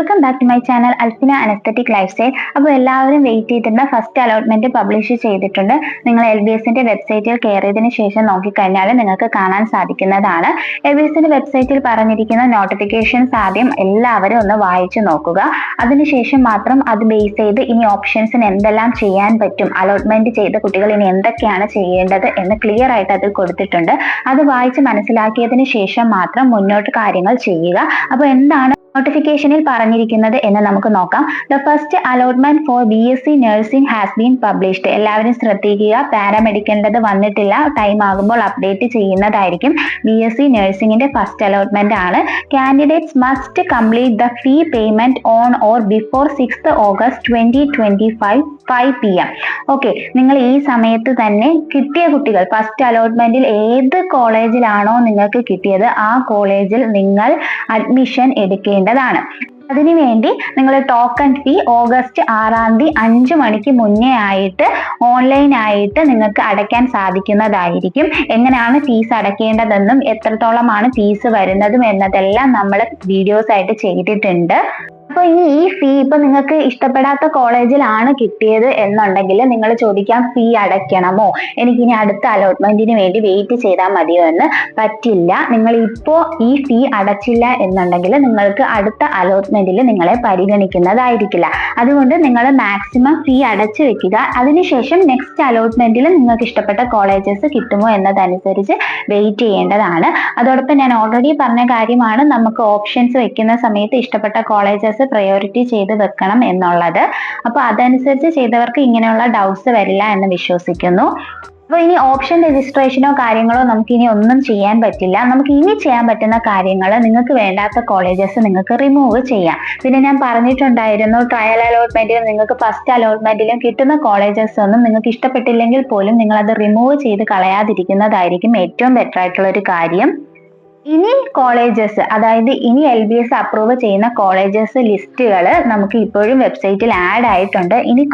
Welcome back to my channel Alfina an aesthetic lifestyle. അപ്പോൾ എല്ലാവരും wait ചെയ്തിരുന്ന ഫസ്റ്റ് അലോട്ട്മെന്റ് പബ്ലിഷ് ചെയ്തിട്ടുണ്ട്. നിങ്ങൾ LBSന്റെ വെബ്സൈറ്റിൽ കയറിയതിനു ശേഷം നോക്കിക്കഴിഞ്ഞാൽ നിങ്ങൾക്ക് കാണാൻ സാധിക്കുന്നതാണ്. LBSന്റെ വെബ്സൈറ്റിൽ പറഞ്ഞിരിക്കുന്ന നോട്ടിഫിക്കേഷൻസ് ആദ്യം എല്ലാവരും ഒന്ന് വായിച്ചു നോക്കുക. അതിനുശേഷം മാത്രം അത് ബേസ് ചെയ്ത് ഇനി ഓപ്ഷൻസിന് എന്തെല്ലാം ചെയ്യാൻ പറ്റും, അലോട്ട്മെന്റ് ചെയ്ത കുട്ടികൾ ഇനി എന്തൊക്കെയാണ് ചെയ്യേണ്ടത് എന്ന് ക്ലിയർ ആയിട്ട് അതിൽ കൊടുത്തിട്ടുണ്ട്. അത് വായിച്ച് മനസ്സിലാക്കിയതിനു ശേഷം മാത്രം മുന്നോട്ട് കാര്യങ്ങൾ ചെയ്യുക. അപ്പോൾ എന്താണ് നോട്ടിഫിക്കേഷനിൽ പറഞ്ഞിരിക്കുന്നത് എന്ന് നമുക്ക് നോക്കാം. The first allotment for BSc nursing has been published. എല്ലാവരും ശ്രദ്ധിക്കുക, പാരാമെഡിക്കലിൻ്റെത് വന്നിട്ടില്ല, ടൈം ആകുമ്പോൾ അപ്ഡേറ്റ് ചെയ്യുന്നതായിരിക്കും. BSc നഴ്സിംഗിന്റെ ഫസ്റ്റ് അലോട്ട്മെന്റ് ആണ്. Candidates must complete the fee payment on or before 6th August 2025 5 PM. Okay, നിങ്ങൾ ഈ സമയത്ത് തന്നെ കിട്ടിയ കുട്ടികൾ ഫസ്റ്റ് അലോട്ട്മെന്റിൽ ഏത് കോളേജിലാണോ നിങ്ങൾക്ക് കിട്ടിയത് ആ കോളേജിൽ നിങ്ങൾ അഡ്മിഷൻ എടുക്കേണ്ടതാണ്. അതിനുവേണ്ടി നിങ്ങൾ ടോക്കൺ ഫീ ഓഗസ്റ്റ് 6 5 മണിക്ക് മുന്നേ ആയിട്ട് ഓൺലൈനായിട്ട് നിങ്ങൾക്ക് അടയ്ക്കാൻ സാധിക്കുന്നതായിരിക്കും. എങ്ങനെയാണ് ഫീസ് അടയ്ക്കേണ്ടതെന്നും എത്രത്തോളമാണ് ഫീസ് വരുന്നതും എന്നതെല്ലാം നമ്മൾ വീഡിയോസ് ആയിട്ട് ചെയ്തിട്ടുണ്ട്. അപ്പോൾ ഇനി ഈ ഫീ ഇപ്പൊ നിങ്ങൾക്ക് ഇഷ്ടപ്പെടാത്ത കോളേജിലാണ് കിട്ടിയത് എന്നുണ്ടെങ്കിൽ നിങ്ങൾ ചോദിക്കാം, ഫീ അടയ്ക്കണമോ, എനിക്കിനി അടുത്ത അലോട്ട്മെന്റിന് വേണ്ടി വെയിറ്റ് ചെയ്താൽ മതിയോ എന്ന്. പറ്റില്ല. നിങ്ങൾ ഇപ്പോൾ ഈ ഫീ അടച്ചില്ല എന്നുണ്ടെങ്കിൽ നിങ്ങൾക്ക് അടുത്ത അലോട്ട്മെന്റിൽ നിങ്ങളെ പരിഗണിക്കുന്നതായിരിക്കില്ല. അതുകൊണ്ട് നിങ്ങൾ മാക്സിമം ഫീ അടച്ചു വെക്കുക. അതിനുശേഷം നെക്സ്റ്റ് അലോട്ട്മെന്റിൽ നിങ്ങൾക്ക് ഇഷ്ടപ്പെട്ട കോളേജസ് കിട്ടുമോ എന്നതനുസരിച്ച് വെയിറ്റ് ചെയ്യേണ്ടതാണ്. അതോടൊപ്പം ഞാൻ ഓൾറെഡി പറഞ്ഞ കാര്യമാണ്, നമുക്ക് ഓപ്ഷൻസ് വെക്കുന്ന സമയത്ത് ഇഷ്ടപ്പെട്ട കോളേജസ് പ്രയോറിറ്റി ചെയ്ത് വെക്കണം എന്നുള്ളത്. അപ്പൊ അതനുസരിച്ച് ചെയ്തവർക്ക് ഇങ്ങനെയുള്ള ഡൗട്ട്സ് വരില്ല എന്ന് വിശ്വസിക്കുന്നു. അപ്പോൾ ഇനി ഓപ്ഷൻ രജിസ്ട്രേഷനോ കാര്യങ്ങളോ നമുക്ക് ഇനി ഒന്നും ചെയ്യാൻ പറ്റില്ല. നമുക്ക് ഇനി ചെയ്യാൻ പറ്റുന്ന കാര്യങ്ങൾ, നിങ്ങൾക്ക് വേണ്ടാത്ത കോളേജസ് നിങ്ങൾക്ക് റിമൂവ് ചെയ്യാം. പിന്നെ ഞാൻ പറഞ്ഞിട്ടുണ്ടായിരുന്നു, ട്രയൽ അലോട്ട്മെന്റിലും നിങ്ങൾക്ക് ഫസ്റ്റ് അലോട്ട്മെന്റിലും കിട്ടുന്ന കോളേജസ് ഒന്നും നിങ്ങൾക്ക് ഇഷ്ടപ്പെട്ടില്ലെങ്കിൽ പോലും നിങ്ങൾ അത് റിമൂവ് ചെയ്ത് കളയാതിരിക്കുന്നതായിരിക്കും ഏറ്റവും ബെറ്റർ ആയിട്ടുള്ള ഒരു കാര്യം. ഇനി കോളേജസ്, അതായത് ഇനി LBS അപ്രൂവ് ചെയ്യുന്ന കോളേജസ് ലിസ്റ്റുകൾ നമുക്ക് ഇപ്പോഴും വെബ്സൈറ്റിൽ ആഡ് ആയിട്ടുണ്ട്. ഇനി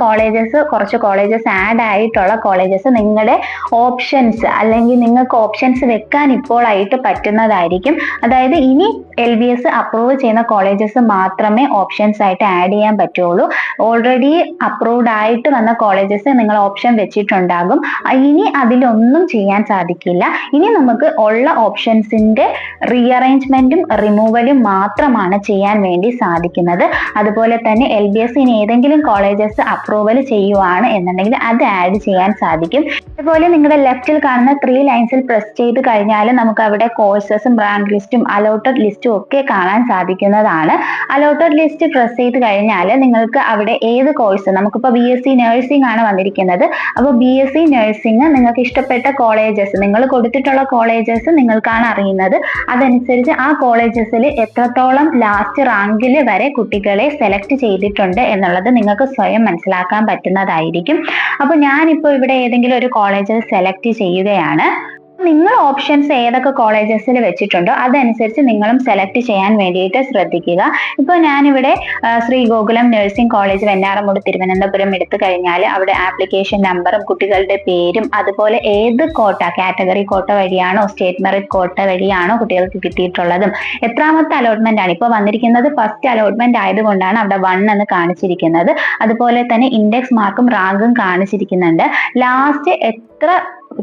കുറച്ച് കോളേജസ് ആഡ് ആയിട്ടുള്ള കോളേജസ് നിങ്ങളുടെ ഓപ്ഷൻസ്, അല്ലെങ്കിൽ നിങ്ങൾക്ക് ഓപ്ഷൻസ് വെക്കാൻ ഇപ്പോൾ ആയിട്ട് പറ്റുന്നതായിരിക്കും. അതായത് ഇനി LBS അപ്രൂവ് ചെയ്യുന്ന കോളേജസ് മാത്രമേ ഓപ്ഷൻസ് ആയിട്ട് ആഡ് ചെയ്യാൻ പറ്റുള്ളൂ. ഓൾറെഡി അപ്രൂവ്ഡ് ആയിട്ട് വന്ന കോളേജസ് നിങ്ങൾ ഓപ്ഷൻ വെച്ചിട്ടുണ്ടാകും. ഇനി അതിലൊന്നും ചെയ്യാൻ സാധിക്കില്ല. ഇനി നമുക്ക് ഉള്ള ഓപ്ഷൻസിന്റെ റീഅറേഞ്ച്മെന്റും റിമൂവലും മാത്രമാണ് ചെയ്യാൻ വേണ്ടി സാധിക്കുന്നത്. അതുപോലെ തന്നെ LBS ഇനി ഏതെങ്കിലും കോളേജസ് അപ്രൂവൽ ചെയ്യുവാണ് എന്നുണ്ടെങ്കിൽ അത് ആഡ് ചെയ്യാൻ സാധിക്കും. അതുപോലെ നിങ്ങളുടെ ലെഫ്റ്റിൽ കാണുന്ന 3 ലൈൻസിൽ പ്രസ് ചെയ്ത് കഴിഞ്ഞാൽ നമുക്ക് അവിടെ കോഴ്സസും റാങ്ക് ലിസ്റ്റും അലോട്ടഡ് ലിസ്റ്റും ഒക്കെ കാണാൻ സാധിക്കുന്നതാണ്. അലോട്ടഡ് ലിസ്റ്റ് പ്രസ് ചെയ്ത് കഴിഞ്ഞാൽ നിങ്ങൾക്ക് അവിടെ ഏത് കോഴ്സ്, നമുക്കിപ്പോൾ BSc നഴ്സിംഗ് ആണ് വന്നിരിക്കുന്നത്. അപ്പോൾ BSc നഴ്സിംഗ് നിങ്ങൾക്ക് ഇഷ്ടപ്പെട്ട കോളേജസ്, നിങ്ങൾ കൊടുത്തിട്ടുള്ള കോളേജസ് നിങ്ങൾക്കാണ് അറിയുന്നത്. അതനുസരിച്ച് ആ കോളേജസിൽ എത്രത്തോളം ലാസ്റ്റ് റാങ്കിൽ വരെ കുട്ടികളെ സെലക്ട് ചെയ്തിട്ടുണ്ട് എന്നുള്ളത് നിങ്ങൾക്ക് സ്വയം മനസ്സിലാക്കാൻ പറ്റുന്നതായിരിക്കും. അപ്പോൾ ഞാനിപ്പോൾ ഇവിടെ ഏതെങ്കിലും ഒരു കോളേജ് സെലക്ട് ചെയ്യുകയാണ്. നിങ്ങൾ ഓപ്ഷൻസ് ഏതൊക്കെ കോളേജസിൽ വെച്ചിട്ടുണ്ടോ അതനുസരിച്ച് നിങ്ങളും സെലക്ട് ചെയ്യാൻ വേണ്ടിയിട്ട് ശ്രദ്ധിക്കുക. ഇപ്പോൾ ഞാനിവിടെ ശ്രീ ഗോകുലം നഴ്സിംഗ് കോളേജ് വെഞ്ഞാറമൂട് തിരുവനന്തപുരം എടുത്തു കഴിഞ്ഞാൽ അവിടെ ആപ്ലിക്കേഷൻ നമ്പറും കുട്ടികളുടെ പേരും, അതുപോലെ ഏത് കോട്ട, കാറ്റഗറി കോട്ട വഴിയാണോ സ്റ്റേറ്റ് മെറിറ്റ് കോട്ട വഴിയാണോ കുട്ടികൾക്ക് കിട്ടിയിട്ടുള്ളതും, എത്രാമത്തെ അലോട്ട്മെന്റ് ആണ് ഇപ്പോൾ വന്നിരിക്കുന്നത്, ഫസ്റ്റ് അലോട്ട്മെന്റ് ആയതുകൊണ്ടാണ് അവിടെ 1 എന്ന് കാണിച്ചിരിക്കുന്നത്. അതുപോലെ തന്നെ ഇൻഡെക്സ് മാർക്കും റാങ്കും കാണിച്ചിരിക്കുന്നുണ്ട്. ലാസ്റ്റ് എത്ര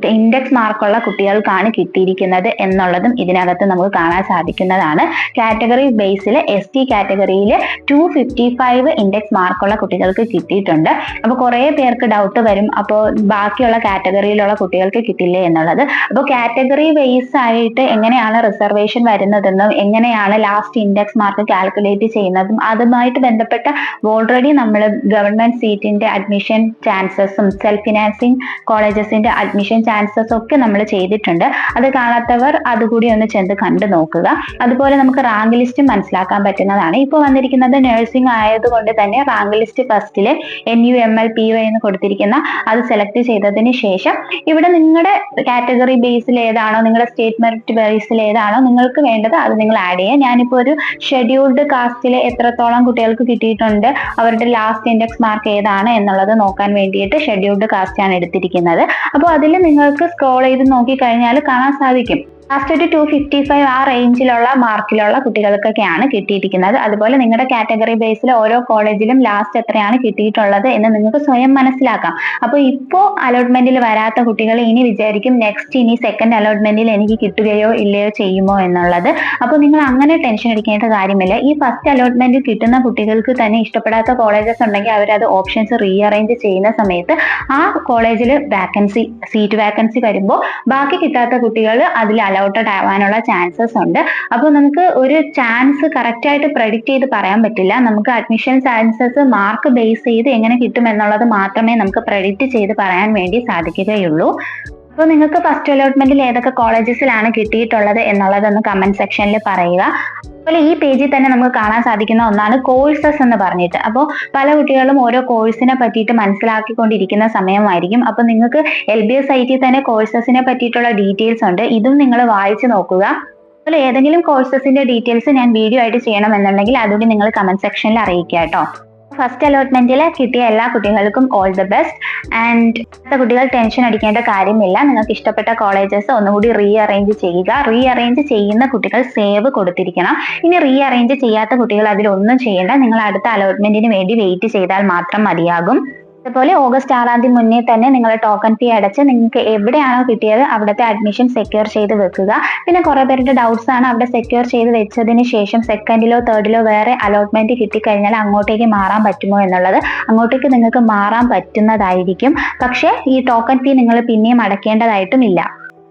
ഇൻഡെക്സ് മാർക്കുള്ള കുട്ടികൾക്കാണ് കിട്ടിയിരിക്കുന്നത് എന്നുള്ളതും ഇതിനകത്ത് നമുക്ക് കാണാൻ സാധിക്കുന്നതാണ്. കാറ്റഗറി ബേസിൽ ST കാറ്റഗറിയിൽ 255 ഇൻഡെക്സ് മാർക്കുള്ള കുട്ടികൾക്ക് കിട്ടിയിട്ടുണ്ട്. അപ്പോൾ കുറേ പേർക്ക് ഡൗട്ട് വരും, അപ്പോൾ ബാക്കിയുള്ള കാറ്റഗറിയിലുള്ള കുട്ടികൾക്ക് കിട്ടില്ലേ എന്നുള്ളത്. അപ്പോൾ കാറ്റഗറി ബേസ് ആയിട്ട് എങ്ങനെയാണ് റിസർവേഷൻ വരുന്നതെന്നും എങ്ങനെയാണ് ലാസ്റ്റ് ഇൻഡെക്സ് മാർക്ക് കാൽക്കുലേറ്റ് ചെയ്യുന്നതും അതുമായിട്ട് ബന്ധപ്പെട്ട ഓൾറെഡി നമ്മൾ ഗവൺമെന്റ് സീറ്റിന്റെ അഡ്മിഷൻ ചാൻസസും സെൽഫ് ഫിനാൻസിങ് കോളേജസിന്റെ അഡ്മിഷൻ ചാൻസസ് ഒക്കെ നമ്മൾ ചെയ്തിട്ടുണ്ട്. അത് കാണാത്തവർ അതുകൂടി ഒന്ന് ചെന്ന് കണ്ടു നോക്കുക. അതുപോലെ നമുക്ക് റാങ്ക് ലിസ്റ്റ് മനസ്സിലാക്കാൻ പറ്റുന്നതാണ്. ഇപ്പോൾ വന്നിരിക്കുന്നത് നഴ്സിംഗ് ആയതുകൊണ്ട് തന്നെ റാങ്ക് ലിസ്റ്റ് ഫസ്റ്റില് NUMLPY എന്ന് കൊടുത്തിരിക്കുന്ന അത് സെലക്ട് ചെയ്തതിന് ശേഷം ഇവിടെ നിങ്ങളുടെ കാറ്റഗറി ബേസിൽ ഏതാണോ, നിങ്ങളുടെ സ്റ്റേറ്റ് മെറിറ്റ് ബേസിൽ ഏതാണോ നിങ്ങൾക്ക് വേണ്ടത് അത് നിങ്ങൾ ആഡ് ചെയ്യുക. ഞാനിപ്പോൾ ഒരു ഷെഡ്യൂൾഡ് കാസ്റ്റിലെ എത്രത്തോളം കുട്ടികൾക്ക് കിട്ടിയിട്ടുണ്ട്, അവരുടെ ലാസ്റ്റ് ഇൻഡെക്സ് മാർക്ക് ഏതാണ് എന്നുള്ളത് നോക്കാൻ വേണ്ടിയിട്ട് ഷെഡ്യൂൾഡ് കാസ്റ്റ് ആണ് എടുത്തിരിക്കുന്നത്. അപ്പോൾ അതിൽ നിങ്ങൾക്ക് സ്ക്രോൾ ചെയ്ത് നോക്കി കഴിഞ്ഞാൽ കാണാൻ സാധിക്കും. ലാസ്റ്റ് ഒരു 255 ആ റേഞ്ചിലുള്ള മാർക്കിലുള്ള കുട്ടികൾക്കൊക്കെയാണ് കിട്ടിയിരിക്കുന്നത്. അതുപോലെ നിങ്ങളുടെ കാറ്റഗറി ബേസിൽ ഓരോ കോളേജിലും ലാസ്റ്റ് എത്രയാണ് കിട്ടിയിട്ടുള്ളത് എന്ന് നിങ്ങൾക്ക് സ്വയം മനസ്സിലാക്കാം. അപ്പോൾ ഇപ്പോൾ അലോട്ട്മെന്റിൽ വരാത്ത കുട്ടികൾ ഇനി വിചാരിക്കും നെക്സ്റ്റ് ഇനി സെക്കൻഡ് അലോട്ട്മെന്റിൽ എനിക്ക് കിട്ടുകയോ ഇല്ലയോ ചെയ്യുമോ എന്നുള്ളത്. അപ്പോൾ നിങ്ങൾ അങ്ങനെ ടെൻഷൻ അടിക്കേണ്ട കാര്യമില്ല. ഈ ഫസ്റ്റ് അലോട്ട്മെന്റ് കിട്ടുന്ന കുട്ടികൾക്ക് തന്നെ ഇഷ്ടപ്പെടാത്ത കോളേജസ് ഉണ്ടെങ്കിൽ അവരത് ഓപ്ഷൻസ് റീഅറേഞ്ച് ചെയ്യുന്ന സമയത്ത് ആ കോളേജിൽ സീറ്റ് വാക്കൻസി വരുമ്പോൾ ബാക്കി കിട്ടാത്ത കുട്ടികൾ അതിൽ അലോട്ടഡ് ആവാനുള്ള ചാൻസസ് ഉണ്ട്. അപ്പോൾ നമുക്ക് ഒരു ചാൻസ് കറക്റ്റ് ആയിട്ട് പ്രെഡിക്റ്റ് ചെയ്ത് പറയാൻ പറ്റില്ല. നമുക്ക് അഡ്മിഷൻ ചാൻസസ് മാർക്ക് ബേസ് ചെയ്ത് എങ്ങനെ കിട്ടും എന്നുള്ളത് മാത്രമേ നമുക്ക് പ്രെഡിക്റ്റ് ചെയ്ത് പറയാൻ വേണ്ടി സാധിക്കുകയുള്ളൂ. അപ്പോൾ നിങ്ങൾക്ക് ഫസ്റ്റ് അലോട്ട്മെന്റിൽ ഏതൊക്കെ കോളേജസിലാണ് കിട്ടിയിട്ടുള്ളത് എന്നുള്ളതൊന്ന് കമന്റ് സെക്ഷനിൽ പറയുക. അതുപോലെ ഈ പേജിൽ തന്നെ നമുക്ക് കാണാൻ സാധിക്കുന്ന ഒന്നാണ് കോഴ്സസ് എന്ന് പറഞ്ഞിട്ട്. അപ്പോൾ പല കുട്ടികളും ഓരോ കോഴ്സിനെ പറ്റിയിട്ട് മനസ്സിലാക്കിക്കൊണ്ടിരിക്കുന്ന സമയമായിരിക്കും. അപ്പോൾ നിങ്ങൾക്ക് LBS IT തന്നെ കോഴ്സസിനെ പറ്റിയിട്ടുള്ള ഡീറ്റെയിൽസ് ഉണ്ട്. ഇതും നിങ്ങൾ വായിച്ചു നോക്കുക. അതുപോലെ ഏതെങ്കിലും കോഴ്സസിന്റെ ഡീറ്റെയിൽസ് ഞാൻ വീഡിയോ ആയിട്ട് ചെയ്യണമെന്നുണ്ടെങ്കിൽ അതുകൂടി നിങ്ങൾ കമന്റ് സെക്ഷനിൽ അറിയിക്കുക കേട്ടോ. ഫസ്റ്റ് അലോട്ട്മെന്റിൽ കിട്ടിയ എല്ലാ കുട്ടികൾക്കും ഓൾ ദി ബെസ്റ്റ്. ആൻഡ് കുട്ടികൾ ടെൻഷൻ അടിക്കേണ്ട കാര്യമില്ല. നിങ്ങൾക്ക് ഇഷ്ടപ്പെട്ട കോളേജസ് ഒന്നുകൂടി റീഅറേഞ്ച് ചെയ്യുക. റീഅറേഞ്ച് ചെയ്യുന്ന കുട്ടികൾ സേവ് കൊടുത്തിരിക്കണം. ഇനി റീഅറേഞ്ച് ചെയ്യാത്ത കുട്ടികൾ അതിലൊന്നും ചെയ്യേണ്ട. നിങ്ങൾ അടുത്ത അലോട്ട്മെന്റിന് വേണ്ടി വെയിറ്റ് ചെയ്താൽ മാത്രം മതിയാകും. അതുപോലെ ഓഗസ്റ്റ് 6-ാം തീയതി മുന്നേ തന്നെ നിങ്ങൾ ടോക്കൺ ഫീ അടച്ച് നിങ്ങൾക്ക് എവിടെയാണോ കിട്ടിയത് അവിടുത്തെ അഡ്മിഷൻ സെക്യൂർ ചെയ്ത് വെക്കുക. പിന്നെ കുറെ പേരുടെ ഡൗട്ട്സ് ആണ്, അവിടെ സെക്യൂർ ചെയ്ത് വെച്ചതിന് ശേഷം സെക്കൻഡിലോ തേർഡിലോ വേറെ അലോട്ട്മെന്റ് കിട്ടിക്കഴിഞ്ഞാൽ അങ്ങോട്ടേക്ക് മാറാൻ പറ്റുമോ എന്നുള്ളത്. അങ്ങോട്ടേക്ക് നിങ്ങൾക്ക് മാറാൻ പറ്റുന്നതായിരിക്കും. പക്ഷേ ഈ ടോക്കൺ ഫീ നിങ്ങൾ പിന്നെയും അടയ്ക്കേണ്ടതായിട്ടും ഇല്ല.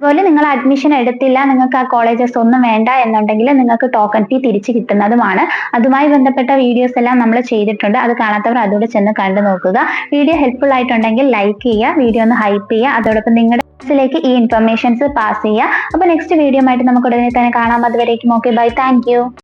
അതുപോലെ നിങ്ങൾ അഡ്മിഷൻ എടുത്തില്ല, നിങ്ങൾക്ക് ആ കോളേജസ് ഒന്നും വേണ്ട എന്നുണ്ടെങ്കിൽ നിങ്ങൾക്ക് ടോക്കൺ ഫീ തിരിച്ചു കിട്ടുന്നതുമാണ്. അതുമായി ബന്ധപ്പെട്ട വീഡിയോസ് എല്ലാം നമ്മൾ ചെയ്തിട്ടുണ്ട്. അത് കാണാത്തവർ അതുകൂടെ ചെന്ന് കണ്ടു നോക്കുക. വീഡിയോ ഹെൽപ്ഫുൾ ആയിട്ടുണ്ടെങ്കിൽ ലൈക്ക് ചെയ്യുക, വീഡിയോ ഒന്ന് ഹൈപ്പ് ചെയ്യുക, അതോടൊപ്പം നിങ്ങളുടെ ഫ്രണ്ട്സിലേക്ക് ഈ ഇൻഫർമേഷൻസ് പാസ് ചെയ്യുക. അപ്പോൾ നെക്സ്റ്റ് വീഡിയോ ആയിട്ട് നമുക്ക് ഉടനെ തന്നെ കാണാം. അതുവരേക്കും ഓക്കെ, ബൈ, താങ്ക് യു.